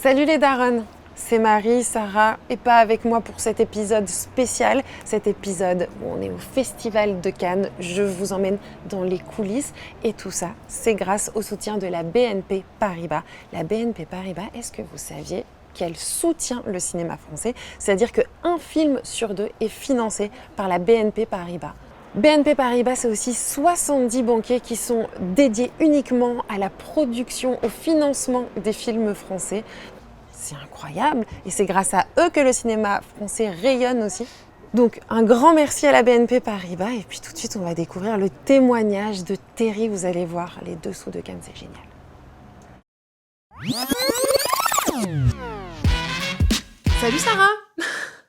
Salut les darons, c'est Marie, Sarah et pas avec moi pour cet épisode spécial. Cet épisode où on est au Festival de Cannes, je vous emmène dans les coulisses et tout ça, c'est grâce au soutien de la BNP Paribas. La BNP Paribas, est-ce que vous saviez qu'elle soutient le cinéma français? C'est-à-dire qu'un film sur deux est financé par la BNP Paribas. BNP Paribas, c'est aussi 70 banquiers qui sont dédiés uniquement à la production, au financement des films français. C'est incroyable et c'est grâce à eux que le cinéma français rayonne aussi. Donc un grand merci à la BNP Paribas et puis tout de suite on va découvrir le témoignage de Terry. Vous allez voir les dessous de Cannes, c'est génial. Salut Sarah.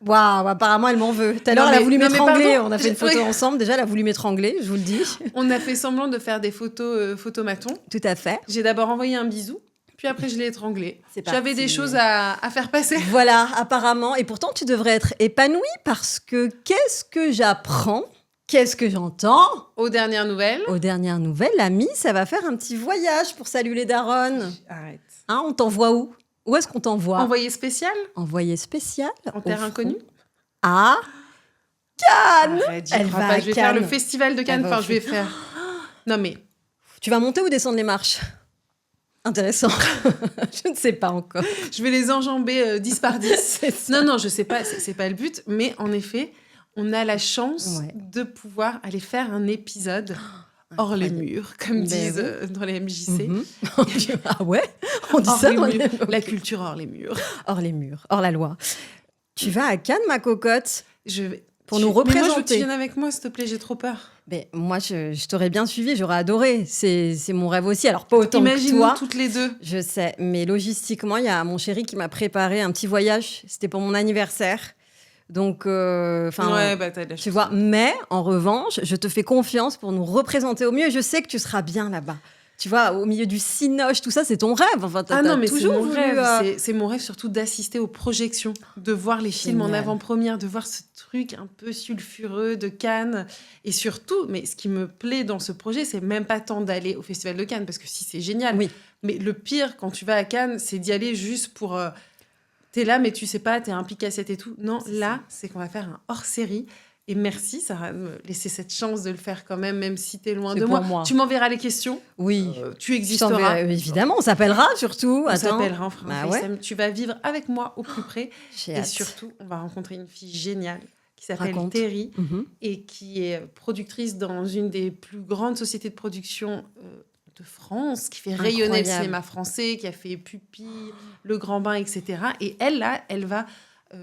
Waouh, apparemment elle m'en veut. Tout à l'heure, elle a voulu m'étrangler. On a fait une photo Oui. ensemble. Déjà, elle a voulu m'étrangler, je vous le dis. On a fait semblant de faire des photos photomatons. Tout à fait. J'ai d'abord envoyé un bisou, puis après je l'ai étranglé. C'est parti. J'avais des choses à faire passer. Voilà, apparemment. Et pourtant, tu devrais être épanouie parce que qu'est-ce que j'apprends? Qu'est-ce que j'entends? Aux dernières nouvelles. Aux dernières nouvelles, l'ami, ça va faire un petit voyage pour saluer les darons. Arrête. Hein, on t'envoie où? Où est-ce qu'on t'envoie? Envoyé spécial Envoyé spécial. en terre au inconnue. fond, à Cannes. Arrête, j'y Elle crois va pas. à Je vais faire le Cannes. festival de Cannes. Elle va Enfin, au je vais faire. Non mais Tu vas monter ou descendre les marches? Intéressant. Je ne sais pas encore. je vais les enjamber 10 par 10. C'est ça. Non, je sais pas, c'est pas le but. Mais en effet, on a la chance Ouais. de pouvoir aller faire un épisode hors les Incroyable. murs, comme Ben disent oui. dans les MJC. Mhm. Ah ouais? On dit Hors ça les dans murs. les... La culture hors les murs. Hors les murs, hors la loi. Tu vas à Cannes, ma cocotte, Je vais... pour nous Mais moi, je veux que tu représenter. viennes avec moi, s'il te plaît, j'ai trop peur. Mais moi, je t'aurais bien suivi, j'aurais adoré. C'est mon rêve aussi. Alors, pas autant que Imagine-nous toi. toutes les deux. Je sais, mais logistiquement, il y a mon chéri qui m'a préparé un petit voyage. C'était pour mon anniversaire. Donc, Ouais, bah t'as de la tu chance. vois. Mais, en revanche, je te fais confiance pour nous représenter au mieux. Et je sais que tu seras bien là-bas. Tu vois, au milieu du cinoche, tout ça, c'est ton rêve. Enfin, Ah non, mais c'est toujours mon voulu, rêve. euh, C'est mon rêve surtout d'assister aux projections, de voir les films en Génial. avant-première, de voir ce truc un peu sulfureux de Cannes. Et surtout, mais ce qui me plaît dans ce projet, c'est même pas tant d'aller au Festival de Cannes, parce que si, c'est génial. Oui. Mais le pire, quand tu vas à Cannes, c'est d'y aller juste pour... t'es là, mais tu sais pas, t'es un pic à 7 et tout. Non, C'est là, ça. c'est qu'on va faire un hors-série. Et merci, Sarah, de me laisser cette chance de le faire quand même si t'es loin C'est de pour moi. moi. Tu m'enverras les questions. Oui. Tu Je existeras. t'enverrai, évidemment, on s'appellera surtout. On Attends. s'appellera, on fera un Bah FaceTime. Tu vas vivre avec moi au plus près. J'ai Et hâte. surtout, on va rencontrer une fille géniale qui s'appelle Raconte. Terry Mhm. et qui est productrice dans une des plus grandes sociétés de production de France, qui fait rayonner le Incroyable. cinéma français, qui a fait Pupille, Le Grand Bain, etc. Et elle, là, elle va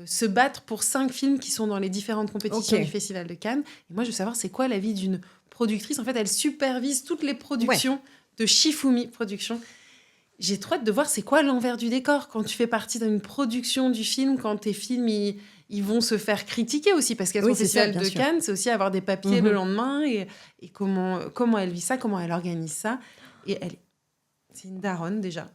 se battre pour 5 films qui sont dans les différentes compétitions Ok. du Festival de Cannes. Et moi, je veux savoir, c'est quoi la vie d'une productrice? En fait, elle supervise toutes les productions de Shifumi Productions. J'ai trop hâte de voir c'est quoi l'envers du décor quand tu fais partie d'une production du film, quand tes films ils vont se faire critiquer aussi, parce qu'être Oui, au c'est ça, Festival bien de sûr. Cannes, c'est aussi avoir des papiers Mhm. le lendemain et comment elle vit ça, comment elle organise ça. Et c'est une daronne déjà,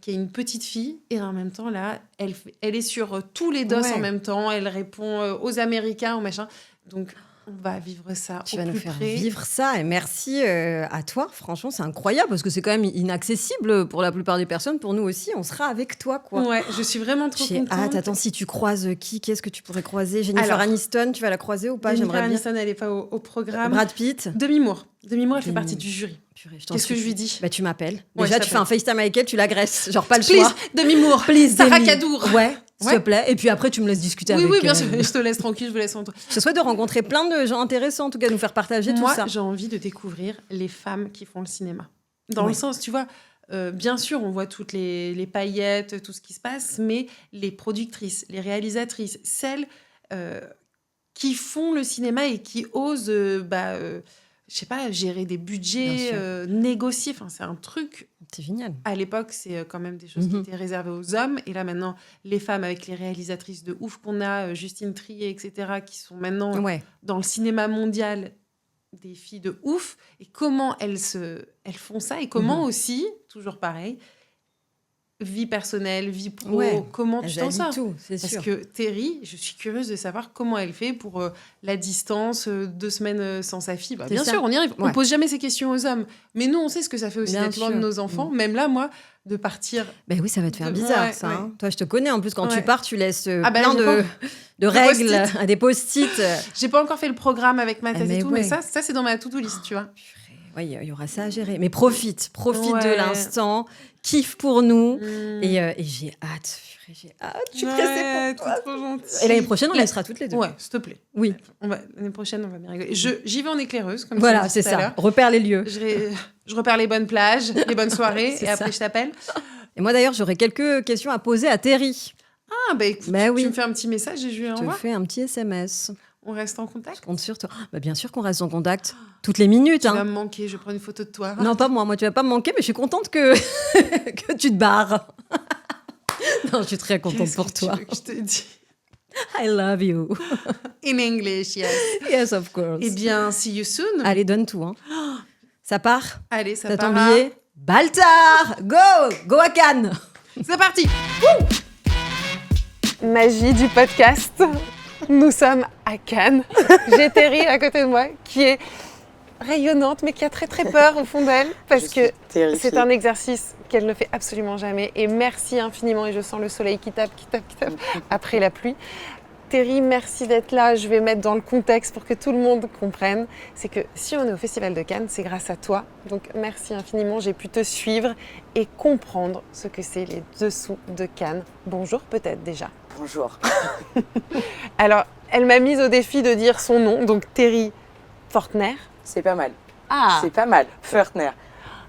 qui a une petite fille et en même temps là, elle est sur tous les dos Ouais. en même temps, elle répond aux Américains, aux machins. Donc on va vivre ça Tu au vas nous plus faire près. vivre ça et merci à toi. Franchement, c'est incroyable parce que c'est quand même inaccessible pour la plupart des personnes. Pour nous aussi, on sera avec toi, quoi. Ouais, je suis vraiment trop J'ai contente. hâte. Attends, si tu croises qui? Qu'est-ce que tu pourrais croiser? Jennifer Alors, Aniston, tu vas la croiser ou pas? Jennifer J'aimerais bien. Aniston, elle n'est pas au programme. Brad Pitt. Demi Moore. Demi Moore, elle fait Demi partie Moore. du jury. Purée, je t'en Qu'est-ce que je supplie. lui dis? Bah, tu m'appelles. Ouais, Déjà, je tu fais un t'appelle. FaceTime avec elle, tu l'agresses. Genre, pas le Please, choix. Demi Moore. Please, Sarah Demi. Kadour. Ouais, s'il te Ouais. plaît. Et puis après, tu me laisses discuter Oui, avec oui, bien elle. sûr. Je te laisse tranquille, je vous laisse en Je souhaite de rencontrer plein de gens intéressants, en tout cas, nous faire partager Moi, tout ça. j'ai envie de découvrir les femmes qui font le cinéma. Dans Ouais. le sens, tu vois, bien sûr, on voit toutes les paillettes, tout ce qui se passe, mais les productrices, les réalisatrices, celles qui font le cinéma et qui osent, je sais pas, gérer des Bien budgets, sûr. négocier. Enfin, c'est un truc. C'est génial. À l'époque, c'est quand même des choses qui Mhm. étaient réservées aux hommes. Et là, maintenant, les femmes, avec les réalisatrices de ouf qu'on a, Justine Triet, etc., qui sont maintenant Ouais. dans le cinéma mondial des filles de ouf. Et comment elles font ça. Et comment Mhm. aussi, toujours pareil, vie personnelle, vie pro, Ouais, comment elle tu t'en allie sors? tout, c'est Parce sûr. que Terry, je suis curieuse de savoir comment elle fait pour la distance, 2 semaines sans sa fille. Bah, C'est bien ça. sûr, on y arrive. On Ouais. pose jamais ces questions aux hommes. Mais nous, on sait ce que ça fait aussi Bien d'être loin de sûr. nos enfants. Même là, moi, de partir... Ben oui, ça va te faire de- bizarre, ouais, ça. ouais. Hein. Toi, je te connais. En plus, quand tu Ouais. pars, tu laisses Ah bah, plein j'ai de, pas- de de règles, post-it. à des post-it. J'ai pas encore fait le programme avec ma thèse mais et tout, mais ouais. ça c'est dans ma to-do list, tu vois. Ouais, il y aura ça à gérer. Mais profite de Ouais. l'instant. Kiffe pour nous. Mm. Et j'ai hâte. Purée, j'ai hâte. Je suis Ouais, pressée pour toi. t'es trop gentille. Et l'année prochaine, on y sera toutes les deux. Ouais, s'il te plaît. Oui. L'année prochaine, on va bien rigoler. J'y vais en éclaireuse, comme Voilà, tu c'est disais tout à ça. l'heure. Repère les lieux. Je repère les bonnes plages, les bonnes soirées, C'est et après ça. je t'appelle. Et moi, d'ailleurs, j'aurais quelques questions à poser à Terry. Ah, bah écoute, Bah oui. tu me fais un petit message et je lui Je te envoie. fais un petit SMS. On reste en contact. Je compte sur toi. Bah, bien sûr qu'on reste en contact. Toutes les minutes. Tu Hein. vas me manquer, je vais prendre une photo de toi. Non, pas moi. Moi, tu vas pas me manquer, mais je suis contente que, que tu te barres. Non, je suis très contente Qu'est-ce pour que tu toi. veux que je te dis? I love you. In English, yes. Yes, of course. Eh bien, see you soon. Allez, donne tout. Hein. Ça part. Allez, ça T'as part. ton billet. Baltar. Go à Cannes. C'est parti. Magie du podcast. Nous sommes à Cannes. J'ai Terry à côté de moi qui est rayonnante mais qui a très très peur au fond d'elle parce que c'est un exercice qu'elle ne fait absolument jamais et merci infiniment et je sens le soleil qui tape après la pluie. Terry, merci d'être là. Je vais mettre dans le contexte pour que tout le monde comprenne. C'est que si on est au Festival de Cannes, c'est grâce à toi. Donc merci infiniment. J'ai pu te suivre et comprendre ce que c'est les dessous de Cannes. Bonjour peut-être déjà. Bonjour. Alors, elle m'a mise au défi de dire son nom, donc Terry Fortner. C'est pas mal. Ah, C'est pas mal. Fortner,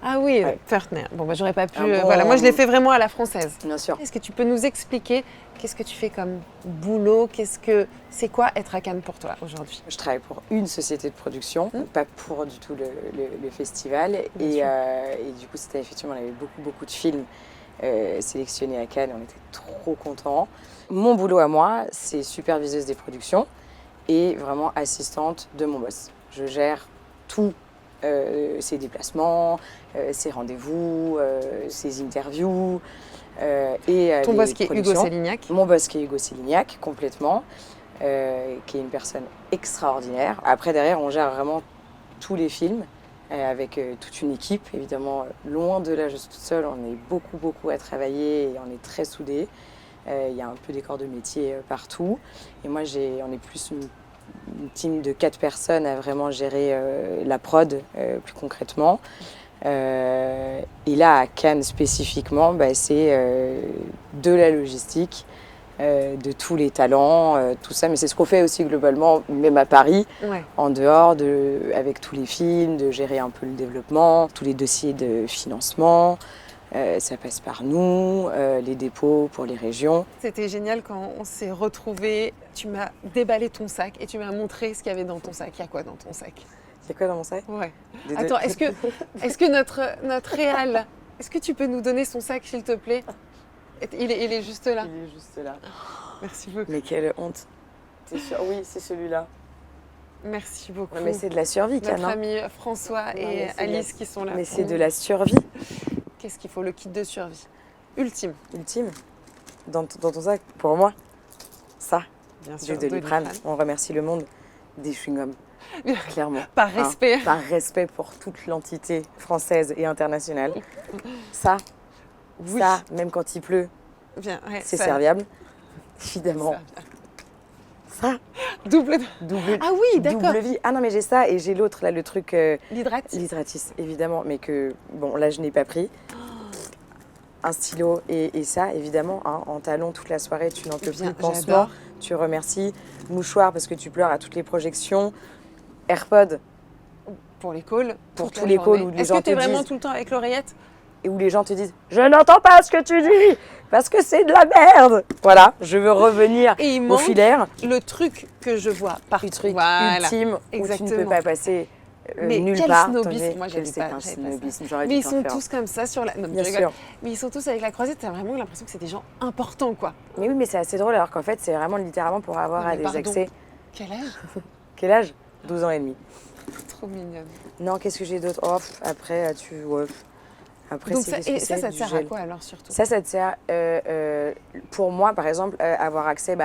ah oui, Ouais. Fortner. Bon, bah, j'aurais pas pu. Un bon- Voilà, moi je l'ai fait vraiment à la française. bien sûr. Est-ce que tu peux nous expliquer qu'est-ce que tu fais comme boulot? C'est quoi être à Cannes pour toi aujourd'hui? Je travaille pour une société de production, pas pour du tout le festival. Bien Et, sûr. et du coup, c'était effectivement, on avait beaucoup de films sélectionnés à Cannes. On était trop contents. Mon boulot à moi, c'est superviseuse des productions et vraiment assistante de mon boss. Je gère tout. Ses déplacements, ses rendez-vous, ses interviews et Ton les boss qui est Hugo productions. Sélignac. Mon boss qui est Hugo Sélignac, complètement, qui est une personne extraordinaire. Après, derrière, on gère vraiment tous les films avec toute une équipe. Évidemment, loin de là, je suis toute seule. On est beaucoup à travailler et on est très soudés. Il y a un peu des corps de métier partout. Et moi, on est plus une team de 4 personnes à vraiment gérer la prod plus concrètement. Et là, à Cannes spécifiquement, c'est de la logistique, de tous les talents, tout ça. Mais c'est ce qu'on fait aussi globalement, même à Paris, Ouais. en dehors, avec tous les films, de gérer un peu le développement, tous les dossiers de financement. Ça passe par nous, les dépôts pour les régions. C'était génial quand on s'est retrouvés. Tu m'as déballé ton sac et tu m'as montré ce qu'il y avait dans ton sac. Il y a quoi dans ton sac? Il y a quoi dans mon sac? Ouais. Des deux. Attends, est-ce que notre réal, est-ce que tu peux nous donner son sac, s'il te plaît? Il est juste là. Il est juste là. Merci beaucoup. Mais quelle honte. C'est sûr, oui, c'est celui-là. Merci beaucoup. Ouais, mais c'est de la survie, Cannes. Notre hein. ami François Non, et mais c'est de la- Alice qui sont là. Mais pour c'est nous. de la survie Qu'est-ce qu'il faut? Le kit de survie. Ultime, ultime. Dans ton sac, pour moi, ça, bien sûr. du Doliprane. On remercie le monde des chewing-gums, clairement. Par Hein, respect. par respect pour toute l'entité française et internationale. Ça, Oui. ça, même quand il pleut, Bien, ouais, c'est ça- serviable. Évidemment. Ça, Double. double, Ah oui, d'accord. double vie. Ah non, mais j'ai ça et j'ai l'autre, là, le truc L'hydrate. L'hydratis, évidemment, mais que, bon, là, je n'ai pas pris. Un stylo et ça, évidemment, hein, en talons toute la soirée, tu n'en peux Bien, plus. Pansement, j'adore. tu remercies. Mouchoir parce que tu pleures à toutes les projections. AirPod, Pour les calls. Pour toute tous la les calls journée. où les Est-ce gens que tu es te vraiment disent- tout le temps avec l'oreillette? et où les gens te disent « Je n'entends pas ce que tu dis parce que c'est de la merde !» Voilà, je veux revenir Et il au manque filaire. le truc que je vois partout. Le truc Voilà. ultime où tu ne peux Exactement. pas passer Mais nulle quel part. snobisme. Attendez, Moi, quel j'avais c'est pas- un j'avais pas ça. snobisme. J'aurais Mais dû ils t'en sont faire. tous comme ça sur la. Non, mais Bien je rigole. sûr. Mais ils sont tous avec la croisette. T'as vraiment l'impression que c'est des gens importants, quoi. Mais oui, mais c'est assez drôle alors qu'en fait, c'est vraiment littéralement pour avoir Non, mais à des pardon. accès. Quel âge? Quel âge? 12 ans et demi. Trop mignonne. Non, qu'est-ce que j'ai d'autre? Oh, après, Après, Donc qu'est-ce que c'est? ça te Du sert à gel. quoi alors surtout? Ça te sert, pour moi, par exemple, avoir accès,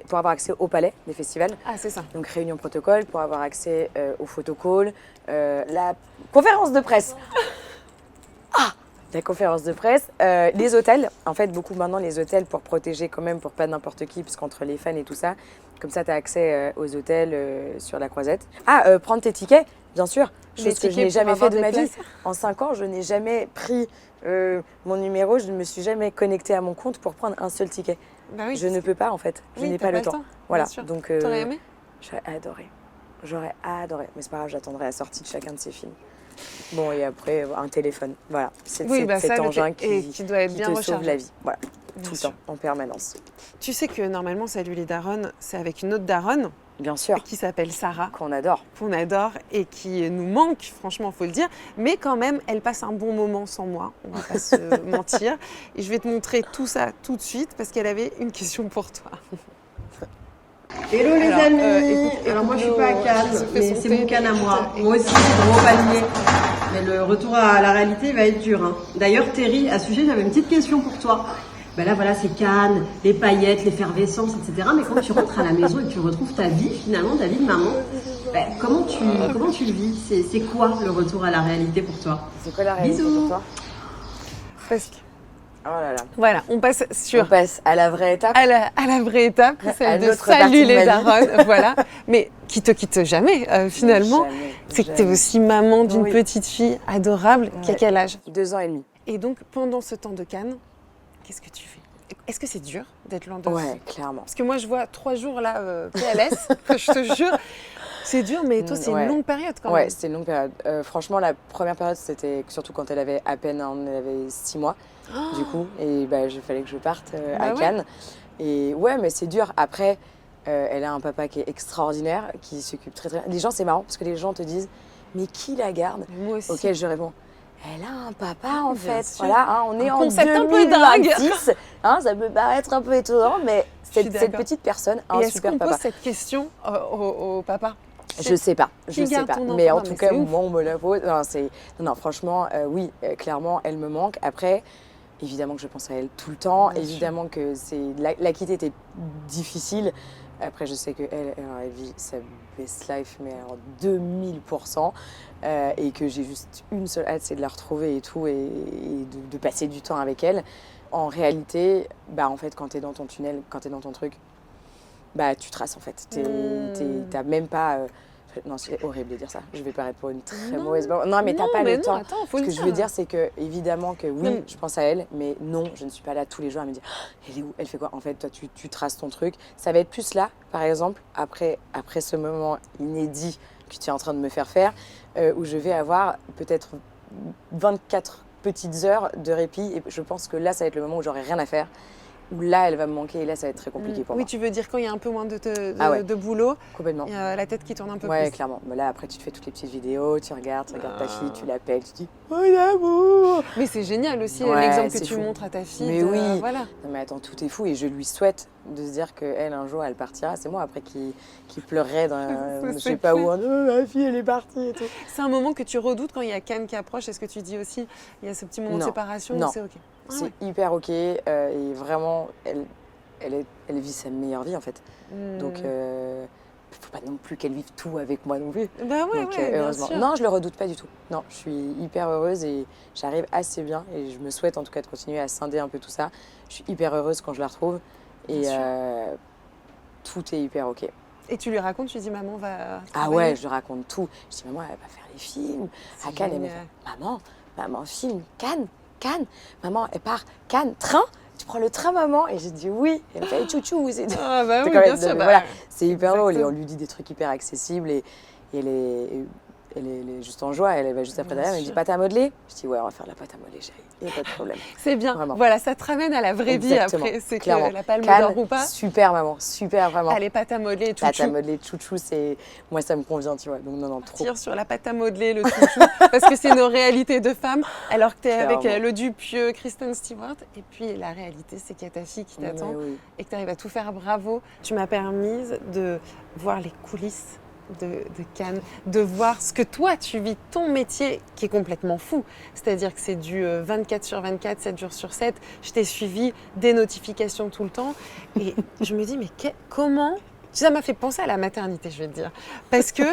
pour avoir accès au palais des festivals. Ah, c'est ça. Donc réunion protocole, pour avoir accès aux photocalls, la conférence de presse. La conférence de presse, les hôtels. En fait, beaucoup maintenant, les hôtels pour protéger quand même, pour pas n'importe qui, parce qu'entre les fans et tout ça, comme ça, tu as accès aux hôtels sur la Croisette. Prendre tes tickets, bien sûr. Les Chose que je tickets n'ai jamais pour fait de avoir ma des vie. En 5 ans, je n'ai jamais pris mon numéro, je ne me suis jamais connectée à mon compte pour prendre un seul ticket. Bah oui, Je ne peux pas, en fait. Je oui, n'ai t'as pas le temps. Voilà. bien sûr. Donc, T'aurais aimé? j'aurais adoré. J'aurais adoré. Mais c'est pas grave, j'attendrai la sortie de chacun de ces films. Bon, et après, un téléphone. Voilà. C'est cet ça, engin qui doit être qui bien te sauve rechargé. la vie. Voilà. Bien Tout le sûr. temps, en permanence. Tu sais que normalement, Salut les darons, c'est avec une autre daronne Bien sûr. qui s'appelle Sarah, Qu'on adore. qu'on adore et qui nous manque, franchement, faut le dire. Mais quand même, elle passe un bon moment sans moi, on va pas se mentir. Et je vais te montrer tout ça tout de suite parce qu'elle avait une question pour toi. Hello les Alors, amis. écoute, Alors moi je suis pas à qui se Cannes, fait mais son c'est thé, mon Cannes à moi. écoute, Moi aussi, c'est gros panier. Mais le retour à la réalité va être dur. Hein. D'ailleurs Terry, à ce sujet, j'avais une petite question pour toi. Ben là voilà, c'est Cannes, les paillettes, l'effervescence, etc. Mais quand tu rentres à la maison et que tu retrouves ta vie, finalement, ta vie de maman, ben, comment tu le vis? C'est quoi le retour à la réalité pour toi? C'est quoi la réalité Bisous. pour toi? Parce que, Oh là là. voilà, on passe On passe à la vraie étape. à la vraie étape, celle de l'autre partie Salut de les ma vie. darons, voilà. Mais qui te quitte jamais, finalement. Jamais, C'est que tu es jamais. aussi maman d'une Oui. petite fille adorable qui a Ouais. quel âge? 2 ans et demi. Et donc, pendant ce temps de Cannes, qu'est-ce que tu fais? Est-ce que c'est dur d'être loin de Ouais, clairement. Parce que moi, je vois 3 jours là, PLS, je te jure. C'est dur, mais toi, c'est Ouais. une longue période quand Ouais, même. c'était une longue période. Franchement, la première période, c'était surtout quand elle avait à peine, elle avait 6 mois, du coup. Et il fallait que je parte Bah à ouais. Cannes. Et ouais, mais c'est dur. Après, elle a un papa qui est extraordinaire, qui s'occupe très très bien. Les gens, c'est marrant parce que les gens te disent, mais qui la garde? Moi aussi. Auquel je réponds, elle a un papa en Bien fait. sûr. Voilà, hein, on est Un en concept un peu dingue. 2026. Ça peut paraître un peu étonnant, mais suis cette d'accord. petite personne a Et un est-ce super qu'on papa. pose cette question au papa? Je sais pas, Qui je sais garde pas. ton Mais enfant? en tout Mais cas, c'est ouf. moi, on me la pose. Non, franchement, oui, clairement, elle me manque. Après, évidemment que je pense à elle tout le temps. Bien sûr. Évidemment que la quitter était difficile. Après, je sais qu'elle elle vit sa best life, mais en 2000%. Et que j'ai juste une seule hâte, c'est de la retrouver et tout, et de passer du temps avec elle. En réalité, en fait, quand t'es dans ton tunnel, quand t'es dans ton truc, tu traces en fait. T'as même pas. Non, c'est horrible de dire ça. Je vais paraître pour une très Non. mauvaise. Non, mais t'as pas le temps. Attends, faut Ce le que je veux dire, c'est que évidemment que oui, Non. je pense à elle, mais non, je ne suis pas là tous les jours à me dire elle est où, elle fait quoi. En fait, toi, tu traces ton truc. Ça va être plus là, par exemple, après ce moment inédit que tu es en train de me faire, où je vais avoir peut-être 24 petites heures de répit. Et je pense que là, ça va être le moment où j'aurai rien à faire. Où là, elle va me manquer et là, ça va être très compliqué pour Oui, moi. tu veux dire quand il y a un peu moins ouais. de boulot, Complètement. il y a la tête qui tourne un peu Ouais, plus. clairement. Mais là, après, tu te fais toutes les petites vidéos, tu regardes ta fille, tu l'appelles, tu dis « Mon amour !» Mais c'est génial aussi Ouais, l'exemple que c'est tu fou. montres à ta fille. Mais oui. Voilà. Non mais attends, tout est fou et je lui souhaite de se dire qu'elle, un jour, elle partira. C'est moi après qui pleurerait dans je sais C'est pas clair. où. Ma fille, elle est partie et tout. C'est un moment que tu redoutes quand il y a Cannes qui approche. Est-ce que tu dis aussi il y a ce petit moment de Non. séparation Non. ou c'est ok? Ah C'est ouais. hyper ok et vraiment, elle vit sa meilleure vie en fait. Donc, faut pas non plus qu'elle vive tout avec moi non plus. Bah ouais, Donc, ouais, bien heureusement. sûr. Non, je le redoute pas du tout. Non, je suis hyper heureuse et j'arrive assez bien. Et je me souhaite en tout cas de continuer à scinder un peu tout ça. Je suis hyper heureuse quand je la retrouve. Et Bien sûr. tout est hyper ok. Et tu lui racontes, tu dis maman va. Ah travailler. ouais, je lui raconte tout. Je dis, maman, elle va faire les films. À Cannes, elle me génial. fait, maman, film, Cannes. Maman, elle part, Cannes, train. Tu prends le train, maman? Et j'ai dit oui. Elle me fait, chouchou. C'est Ah bah oui, quand bien même- sûr. mais bah, voilà, c'est hyper drôle et exactement. on lui dit des trucs hyper accessibles et elle est juste en joie. Elle va juste après Bien derrière, elle me dit sûr. pâte à modeler. Je dis ouais, on va faire la pâte à modeler, chérie. Il n'y a pas de problème. C'est bien. Vraiment. Voilà, ça te ramène à la vraie Exactement, vie après. C'est clairement. que la palme Cannes, d'or ou pas, super maman, super vraiment. elle est pâte à modeler et Pâte à chouchou. modeler, chouchou, c'est moi ça me convient, tu vois. Donc non, trop. Tire sur la pâte à modeler, le chouchou, parce que c'est nos réalités de femmes, alors que tu es avec Clairement. le Dupieux, Kristen Stewart, et puis la réalité, c'est qu'il y a ta fille qui t'attend Mais oui. et que tu arrives à tout faire. Bravo. Tu m'as permise de voir les coulisses de Cannes, de voir ce que toi tu vis, ton métier qui est complètement fou. C'est-à-dire que c'est du 24 sur 24, 7 jours sur 7. Je t'ai suivi, des notifications tout le temps. Et je me dis, mais comment... Ça m'a fait penser à la maternité, je vais te dire. Parce que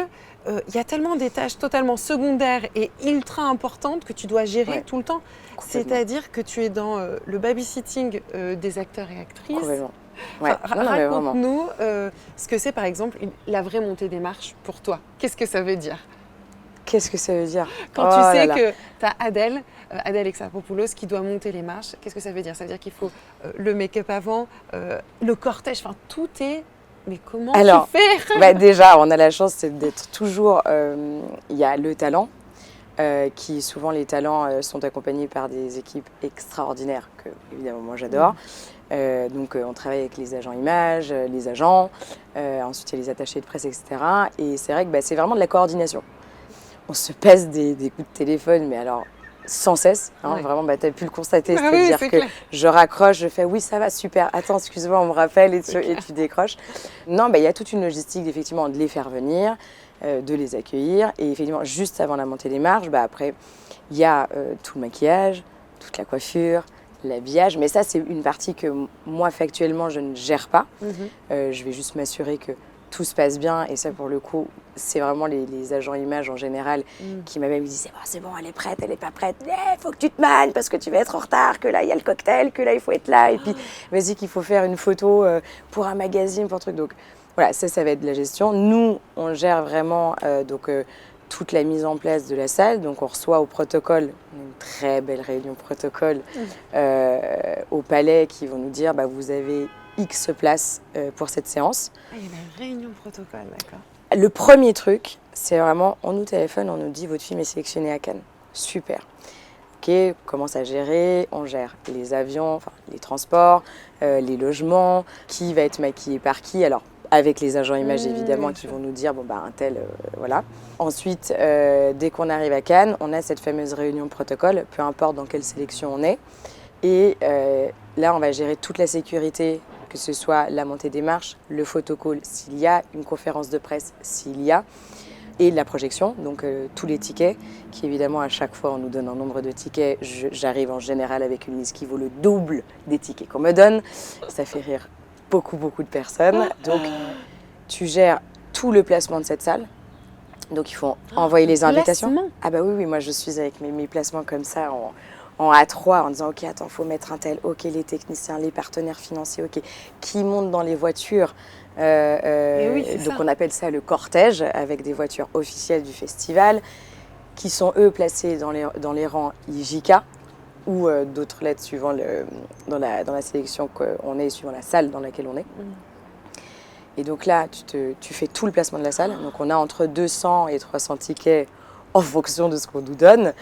y a tellement des tâches totalement secondaires et ultra importantes que tu dois gérer tout le temps. C'est-à-dire que tu es dans le babysitting des acteurs et actrices. Complètement. Ouais. Enfin, raconte-nous ce que c'est, par exemple, la vraie montée des marches pour toi. Qu'est-ce que ça veut dire? Qu'est-ce que ça veut dire? Quand tu sais que tu as Adèle Exarchopoulos qui doit monter les marches, qu'est-ce que ça veut dire? Ça veut dire qu'il faut le make-up avant, le cortège, enfin tout est... Mais comment tu fais? Déjà, on a la chance d'être toujours... Il y a le talent, qui souvent les talents sont accompagnés par des équipes extraordinaires, que évidemment moi j'adore. Donc on travaille avec les agents images, les agents, ensuite il y a les attachés de presse, etc. Et c'est vrai que c'est vraiment de la coordination. On se pèse des coups de téléphone, mais alors sans cesse, vraiment, tu as pu le constater, c'est-à-dire que clair. Je raccroche, je fais oui ça va, super, attends, excuse-moi, on me rappelle et tu décroches. Non, il y a toute une logistique effectivement de les faire venir, de les accueillir, et effectivement juste avant la montée des marches, après il y a tout le maquillage, toute la coiffure, l'habillage, mais ça c'est une partie que moi factuellement je ne gère pas. Je vais juste m'assurer que tout se passe bien, et ça pour le coup c'est vraiment les agents images en général qui m'avaient dit c'est bon, elle est prête, elle n'est pas prête, il faut que tu te mannes parce que tu vas être en retard, que là il y a le cocktail, que là il faut être là, et puis vas-y qu'il faut faire une photo pour un magazine, pour un truc. Donc voilà, ça va être de la gestion. Nous on gère vraiment toute la mise en place de la salle, donc on reçoit au protocole, une très belle réunion protocole au palais, qui vont nous dire vous avez X places pour cette séance. Il y a une réunion protocole, d'accord. Le premier truc, c'est vraiment, on nous téléphone, on nous dit votre film est sélectionné à Cannes. Super. Ok, on commence à gérer, on gère les avions, les transports, les logements, qui va être maquillé par qui. Alors, avec les agents images évidemment qui vont nous dire un tel, voilà. Ensuite, dès qu'on arrive à Cannes, on a cette fameuse réunion protocole, peu importe dans quelle sélection on est. Et là, on va gérer toute la sécurité, que ce soit la montée des marches, le photocall s'il y a, une conférence de presse s'il y a, et la projection, donc tous les tickets, qui évidemment à chaque fois on nous donne un nombre de tickets. J'arrive en général avec une liste qui vaut le double des tickets qu'on me donne. Ça fait rire beaucoup de personnes. Donc tu gères tout le placement de cette salle. Donc il faut envoyer les invitations. Oui, moi je suis avec mes placements comme ça en A3, en disant ok, attends, faut mettre un tel, ok, les techniciens, les partenaires financiers, ok, qui montent dans les voitures. Donc on appelle ça le cortège, avec des voitures officielles du festival, qui sont eux placés dans les rangs IJK ou d'autres lettres suivant dans la sélection qu'on est, suivant la salle dans laquelle on est. Et donc là, tu fais tout le placement de la salle. Donc on a entre 200 et 300 tickets en fonction de ce qu'on nous donne.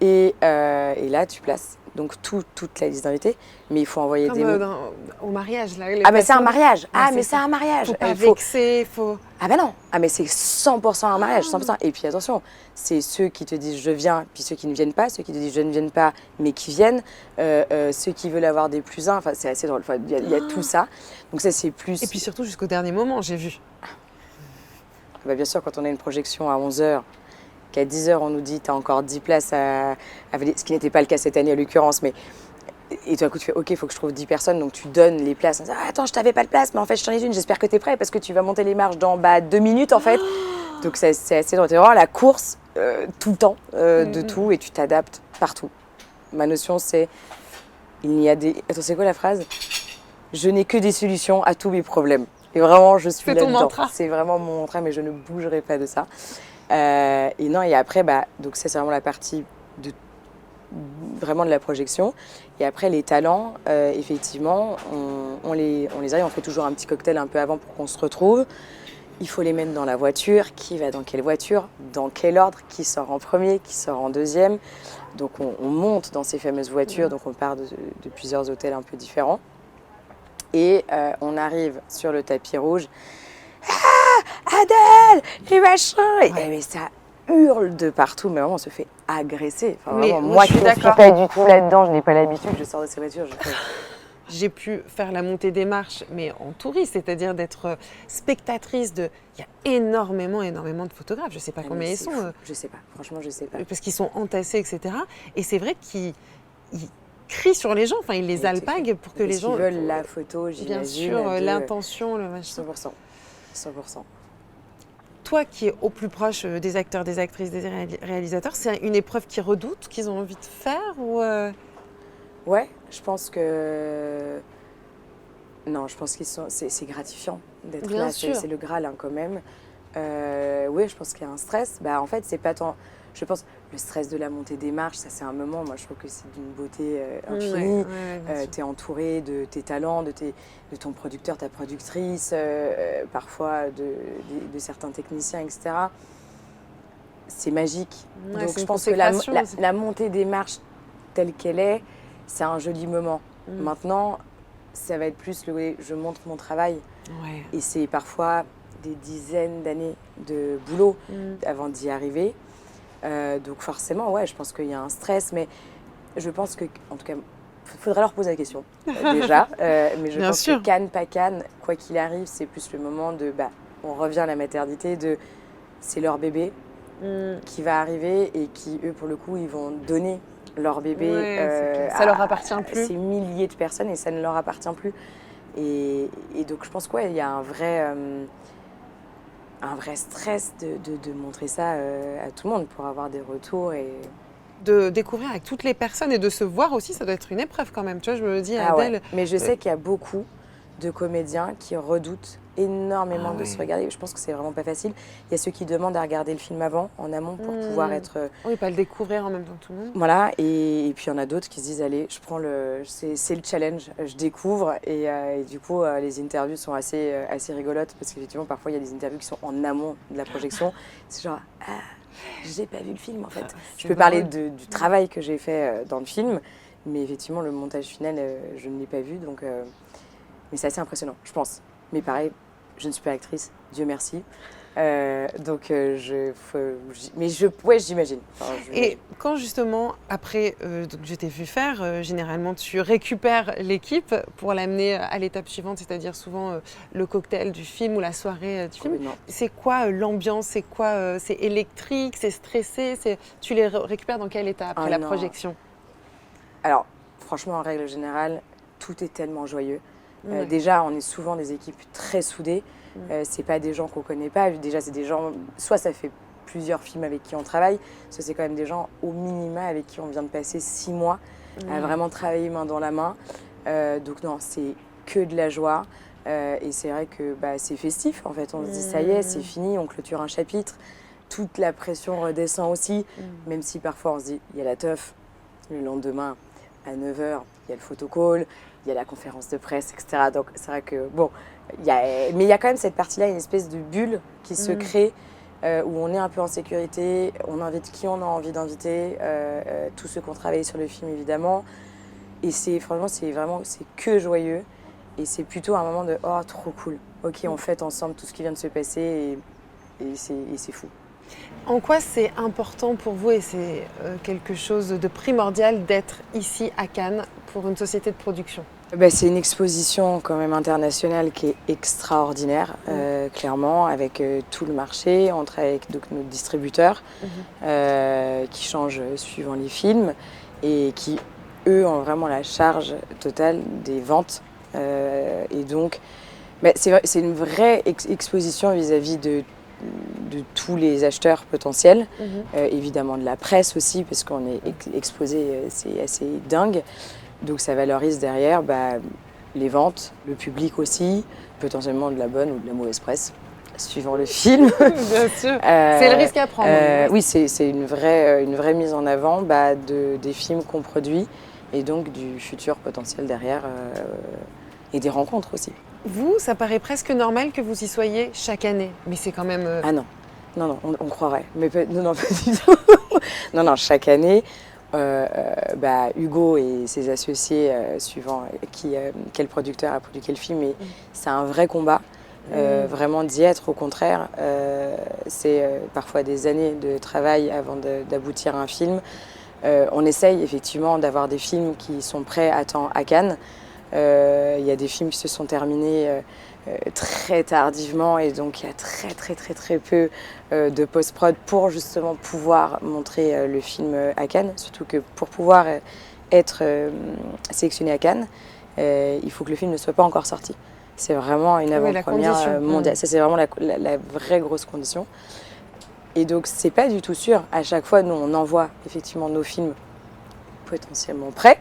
Et là, tu places donc toute la liste d'invités, mais il faut envoyer des... au mariage, là. C'est un mariage. Mais c'est un mariage. Faut pas vexer, faut... Non. Mais c'est 100% un mariage, 100%. Et puis attention, c'est ceux qui te disent je viens, puis ceux qui ne viennent pas, ceux qui te disent je ne viens pas, mais qui viennent, ceux qui veulent avoir des plus 1, enfin c'est assez drôle. Il y a tout ça. Donc ça, c'est plus... Et puis surtout jusqu'au dernier moment, j'ai vu. Bien sûr, quand on a une projection à 11h, qu'à 10h, on nous dit tu as encore 10 places ce qui n'était pas le cas cette année à l'occurrence, mais et tout d'un coup tu fais ok, il faut que je trouve 10 personnes, donc tu donnes les places. Attends, je t'avais pas de place, mais en fait je t'en ai une, j'espère que tu es prêt parce que tu vas monter les marches dans 2 minutes en fait. Donc c'est assez drôle, c'est vraiment la course tout le temps de tout, et tu t'adaptes partout. Ma notion c'est, attends, c'est quoi la phrase? Je n'ai que des solutions à tous mes problèmes. Et vraiment je suis là-dedans. C'est ton mantra. C'est vraiment mon mantra, mais je ne bougerai pas de ça. Et après, donc ça c'est vraiment la partie vraiment de la projection. Et après les talents, effectivement, on les arrive, on fait toujours un petit cocktail un peu avant pour qu'on se retrouve. Il faut les mettre dans la voiture, qui va dans quelle voiture, dans quel ordre, qui sort en premier, qui sort en deuxième. Donc on monte dans ces fameuses voitures, donc on part de plusieurs hôtels un peu différents. Et on arrive sur le tapis rouge. Adèle, les machins. Mais ça hurle de partout, mais vraiment on se fait agresser. Enfin, vraiment, moi qui ne suis pas du tout là-dedans, je n'ai pas l'habitude, je sors de ces voitures, je fais j'ai pu faire la montée des marches, mais en touriste, c'est-à-dire d'être spectatrice de... Il y a énormément de photographes. Je ne sais pas combien ils sont. Je sais pas, franchement, je sais pas. Parce qu'ils sont entassés, etc. Et c'est vrai qu'ils crient sur les gens, enfin, ils les alpaguent pour que les gens... Ils veulent la photo, j'imagine. Bien sûr, l'intention, le machin. 100%. Toi qui es au plus proche des acteurs, des actrices, des réalisateurs, c'est une épreuve qu'ils redoutent, qu'ils ont envie de faire ou Ouais, je pense que... Non, je pense que c'est gratifiant d'être Bien là, sûr. c'est le Graal hein, quand même. Oui, je pense qu'il y a un stress. En fait, c'est pas tant... Je pense le stress de la montée des marches, ça c'est un moment, moi je trouve que c'est d'une beauté infinie. Tu es entouré de tes talents, de ton producteur, ta productrice, parfois de certains techniciens, etc. C'est magique. Ouais, Donc c'est je une pense que consécration, la montée des marches telle qu'elle est, c'est un joli moment. Maintenant, ça va être plus je montre mon travail. Ouais. Et c'est parfois des dizaines d'années de boulot avant d'y arriver. Donc forcément, ouais, je pense qu'il y a un stress, mais je pense que, en tout cas, il faudrait leur poser la question déjà. Mais je Bien pense sûr. que Cannes, pas Cannes, quoi qu'il arrive, c'est plus le moment de, on revient à la maternité, c'est leur bébé qui va arriver et qui, eux, pour le coup, ils vont donner leur bébé ça leur appartient plus. ces milliers de personnes et ça ne leur appartient plus. Et donc je pense qu'il y a un vrai stress de montrer ça à tout le monde pour avoir des retours. De découvrir avec toutes les personnes et de se voir aussi, ça doit être une épreuve quand même. Tu vois, je me dis, Adèle... Ouais. Mais je sais qu'il y a beaucoup de comédiens qui redoutent énormément de se regarder. Je pense que c'est vraiment pas facile. Il y a ceux qui demandent à regarder le film en amont, pour pouvoir être... Oui, pas le découvrir en même temps que tout le monde. Voilà, et puis il y en a d'autres qui se disent, allez, je prends c'est le challenge, je découvre. Et du coup, les interviews sont assez rigolotes, parce qu'effectivement, parfois, il y a des interviews qui sont en amont de la projection. C'est genre, j'ai pas vu le film, en fait. Je peux parler du travail que j'ai fait dans le film, mais effectivement, le montage final, je ne l'ai pas vu, donc... mais c'est assez impressionnant, je pense. Mais pareil, je ne suis pas actrice, Dieu merci. Donc, j'imagine. Enfin, Et quand justement, après, donc je t'ai vu faire, généralement tu récupères l'équipe pour l'amener à l'étape suivante, c'est-à-dire souvent le cocktail du film ou la soirée du film. C'est quoi l'ambiance? C'est quoi c'est électrique? C'est stressé? Tu les récupères dans quel état après la projection? Alors, franchement, en règle générale, tout est tellement joyeux. Ouais. Déjà, on est souvent des équipes très soudées. C'est pas des gens qu'on connaît pas. Déjà, c'est des gens, soit ça fait plusieurs films avec qui on travaille, soit c'est quand même des gens au minima avec qui on vient de passer 6 mois à vraiment travailler main dans la main. Donc non, c'est que de la joie. Et c'est vrai que c'est festif. En fait, on se dit ça y est, c'est fini, on clôture un chapitre. Toute la pression redescend aussi, même si parfois on se dit, il y a la teuf. Le lendemain, à 9h, il y a le photocall, il y a la conférence de presse, etc. Donc c'est vrai que, bon, mais il y a quand même cette partie-là, une espèce de bulle qui se crée, où on est un peu en sécurité, on invite qui on a envie d'inviter, tous ceux qui ont travaillé sur le film, évidemment. Et franchement, c'est que joyeux. Et c'est plutôt un moment de « oh, trop cool, ok, on fête ensemble tout ce qui vient de se passer et c'est fou ». En quoi c'est important pour vous, et c'est quelque chose de primordial, d'être ici à Cannes pour une société de production? C'est une exposition quand même internationale qui est extraordinaire, clairement, avec tout le marché. On travaille avec donc, nos distributeurs qui changent suivant les films et qui, eux, ont vraiment la charge totale des ventes. Et donc, c'est une vraie exposition vis-à-vis de tous les acheteurs potentiels, évidemment de la presse aussi, parce qu'on est exposé, c'est assez dingue. Donc ça valorise derrière les ventes, le public aussi, potentiellement de la bonne ou de la mauvaise presse, suivant le film. Bien sûr, c'est le risque à prendre. Oui, c'est une vraie mise en avant des films qu'on produit et donc du futur potentiel derrière et des rencontres aussi. Vous, ça paraît presque normal que vous y soyez chaque année, mais c'est quand même... Ah non, on croirait. Mais non, pas du tout. Non, chaque année, Hugo et ses associés, suivant quel producteur a produit quel film, c'est un vrai combat. Vraiment d'y être, au contraire. C'est parfois des années de travail avant d'aboutir à un film. On essaye effectivement d'avoir des films qui sont prêts à temps à Cannes. Il y a des films qui se sont terminés très tardivement et donc il y a très peu de post-prod pour justement pouvoir montrer le film à Cannes. Surtout que pour pouvoir être sélectionné à Cannes, il faut que le film ne soit pas encore sorti. C'est vraiment une avant-première mondiale. Ça, c'est vraiment la vraie grosse condition. Et donc, c'est pas du tout sûr. À chaque fois, nous, on envoie effectivement nos films potentiellement prêts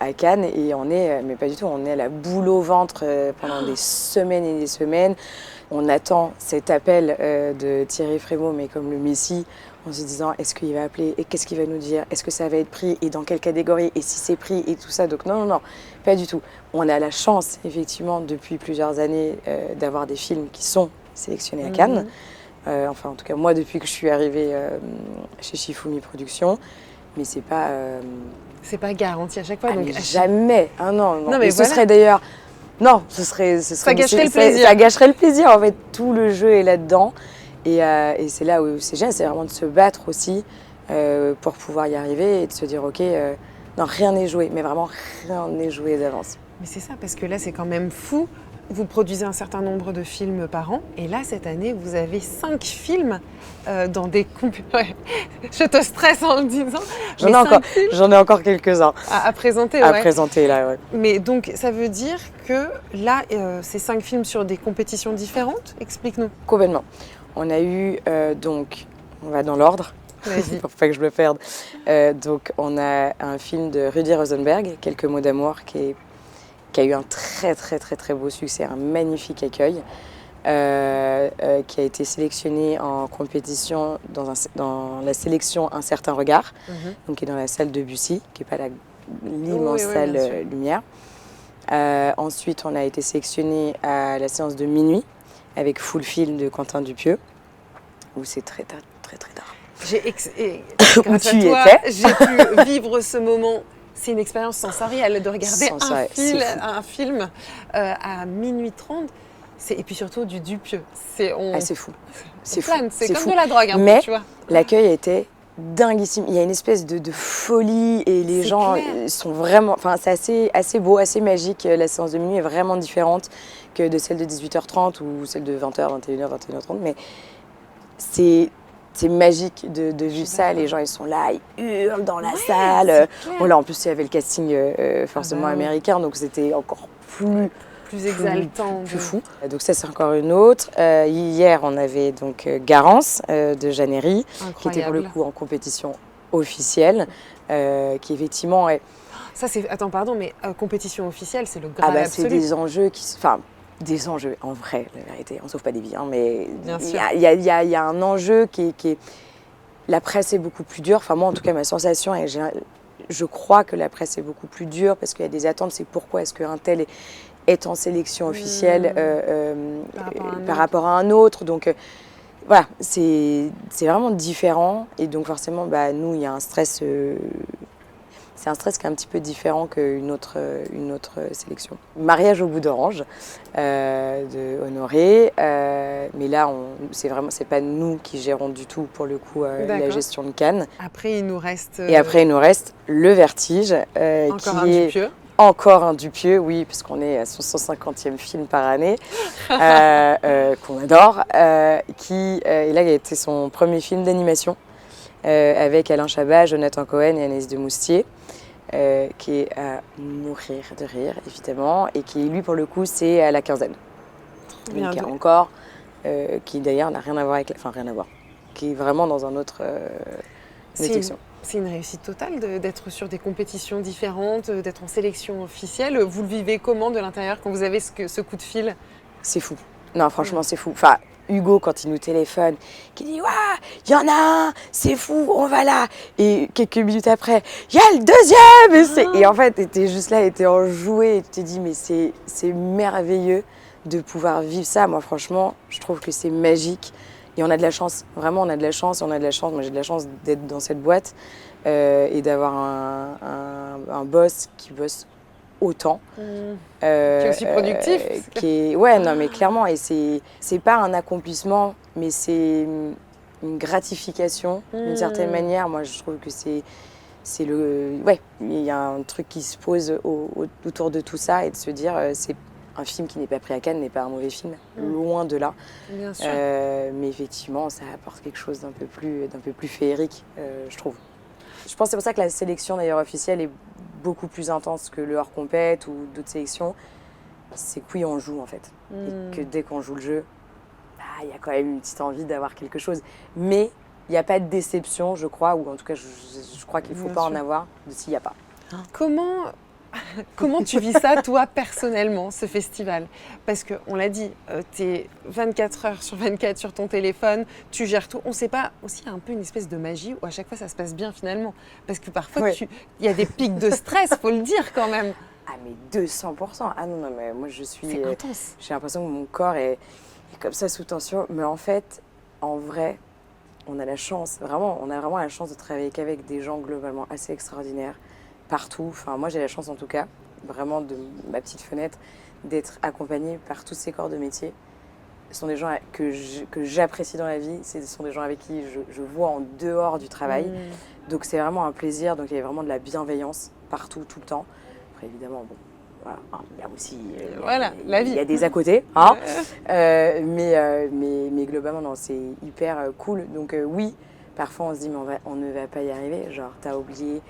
à Cannes et on est, mais pas du tout, on est à la boule au ventre pendant des semaines et des semaines. On attend cet appel de Thierry Frémaux, mais comme le Messie, en se disant est-ce qu'il va appeler et qu'est-ce qu'il va nous dire, est-ce que ça va être pris et dans quelle catégorie et si c'est pris et tout ça. Donc non, pas du tout. On a la chance, effectivement, depuis plusieurs années d'avoir des films qui sont sélectionnés à Cannes. Enfin, en tout cas, moi, depuis que je suis arrivée chez Shifumi Productions, mais c'est pas... C'est pas garanti à chaque fois. donc jamais. Ah non. Non, mais ce serait d'ailleurs... Non, ce serait ça gâcherait le plaisir. Ça gâcherait le plaisir, en fait. Tout le jeu est là-dedans. Et c'est là où c'est génial, c'est vraiment de se battre aussi pour pouvoir y arriver et de se dire, ok, non, rien n'est joué, mais vraiment rien n'est joué d'avance. Mais c'est ça, parce que là, c'est quand même fou. Vous produisez un certain nombre de films par an, et là, cette année, vous avez 5 films dans des... Ouais. Je te stresse en le disant. J'en ai encore quelques-uns. À présenter, À présenter, là, ouais. Mais donc, ça veut dire que là, c'est 5 films sur des compétitions différentes? Explique-nous. Complètement. On a eu, donc, on va dans l'ordre, pour pas que je me perde. Donc, on a un film de Rudy Rosenberg, Quelques mots d'amour, qui a eu un très beau succès, un magnifique accueil, qui a été sélectionné en compétition dans la sélection Un certain regard, donc qui est dans la salle de Bussy, qui n'est pas l'immense salle Lumière. Ensuite, on a été sélectionné à la séance de minuit avec Full Film de Quentin Dupieux, où c'est très tard. Grâce à toi, j'ai pu vivre ce moment. C'est une expérience sensorielle de regarder un film à minuit 30. Et puis surtout du Dupieux. C'est fou. C'est comme de la drogue, mais tu vois. L'accueil était dinguissime. Il y a une espèce de folie et les gens sont vraiment... Enfin, c'est assez beau, assez magique. La séance de minuit est vraiment différente que de celle de 18h30 ou celle de 20h, 21h, 21h30. Mais c'est magique de vivre ça. Les gens, ils sont là, ils hurlent dans la salle. Là, en plus, il y avait le casting forcément américain, donc c'était encore plus exaltant. Plus fou. Donc ça, c'est encore une autre. Hier, on avait donc Garance de Jeannery, qui était pour le coup en compétition officielle, qui effectivement est... Ça, c'est... Attends, pardon, mais compétition officielle, c'est le Graal absolu. C'est des enjeux qui... Enfin, des enjeux, en vrai, la vérité. On ne sauve pas des vies, hein, mais il y a un enjeu qui est... La presse est beaucoup plus dure. Enfin, moi, en tout cas, ma sensation, et je crois que la presse est beaucoup plus dure parce qu'il y a des attentes. C'est pourquoi est-ce qu'un tel est en sélection officielle par rapport à un autre. Donc, voilà, c'est vraiment différent. Et donc, forcément, nous, il y a un stress... c'est un stress qui est un petit peu différent qu'une autre sélection. Mariage au bout d'orange de Honoré, mais là c'est pas nous qui gérons du tout pour le coup la gestion de Cannes. Après il nous reste Le Vertige, encore un Dupieux, oui, puisqu'on est à son 150e film par année, qu'on adore, qui là a été son premier film d'animation avec Alain Chabat, Jonathan Cohen et Anaïs de Moustier. Qui est à mourir de rire, évidemment, et qui, lui, pour le coup, c'est à la quinzaine. Donc, encore, qui d'ailleurs n'a rien à voir avec... Enfin, rien à voir. Qui est vraiment dans un autre section. C'est une réussite totale d'être sur des compétitions différentes, d'être en sélection officielle. Vous le vivez comment de l'intérieur quand vous avez ce coup de fil? C'est fou. Non, franchement, c'est fou. Enfin, Hugo, quand il nous téléphone, qui dit « Waouh, il y en a un, c'est fou, on va là !» Et quelques minutes après, « Il y a le deuxième !» Et en fait, tu étais juste là, tu étais enjoué, et tu te dis « Mais c'est merveilleux de pouvoir vivre ça. » Moi, franchement, je trouve que c'est magique. Et on a de la chance, vraiment, on a de la chance. Moi, j'ai de la chance d'être dans cette boîte et d'avoir un boss qui bosse autant. Qui est aussi productif. Non, mais clairement, et c'est pas un accomplissement, mais c'est une gratification d'une certaine manière. Moi, je trouve que Ouais, il y a un truc qui se pose autour de tout ça et de se dire, c'est un film qui n'est pas pris à Cannes n'est pas un mauvais film, loin de là. Bien sûr. Mais effectivement, ça apporte quelque chose d'un peu plus féerique, je trouve. Je pense que c'est pour ça que la sélection d'ailleurs officielle est beaucoup plus intense que le hors compète ou d'autres sélections. C'est que oui, on joue en fait. Et que dès qu'on joue le jeu, il y a quand même une petite envie d'avoir quelque chose. Mais il n'y a pas de déception, je crois, ou en tout cas, je crois qu'il ne faut Bien pas sûr. en avoir s'il n'y a pas. Comment tu vis ça, toi, personnellement, ce festival? Parce qu'on l'a dit, tu es 24 heures sur 24 sur ton téléphone, tu gères tout. On ne sait pas, aussi, il y a un peu une espèce de magie où à chaque fois, ça se passe bien finalement. Parce que parfois, Ouais. il y a des pics de stress, faut le dire quand même. Ah mais 200%. Ah non, mais moi je suis... C'est intense. J'ai l'impression que mon corps est comme ça sous tension. Mais en fait, en vrai, on a la chance, vraiment, on a vraiment la chance de travailler qu'avec des gens globalement assez extraordinaires, partout. Enfin, moi j'ai la chance en tout cas, vraiment de ma petite fenêtre, d'être accompagnée par tous ces corps de métier. Ce sont des gens que j'apprécie dans la vie, ce sont des gens avec qui je vois en dehors du travail. Donc c'est vraiment un plaisir, donc il y a vraiment de la bienveillance partout, tout le temps. Après évidemment, bon, voilà, il y a aussi Voilà, la vie. Il y a des à côté, hein. Mais globalement, non, c'est hyper cool. Donc oui, parfois on se dit, mais on ne va pas y arriver. Genre, t'as oublié,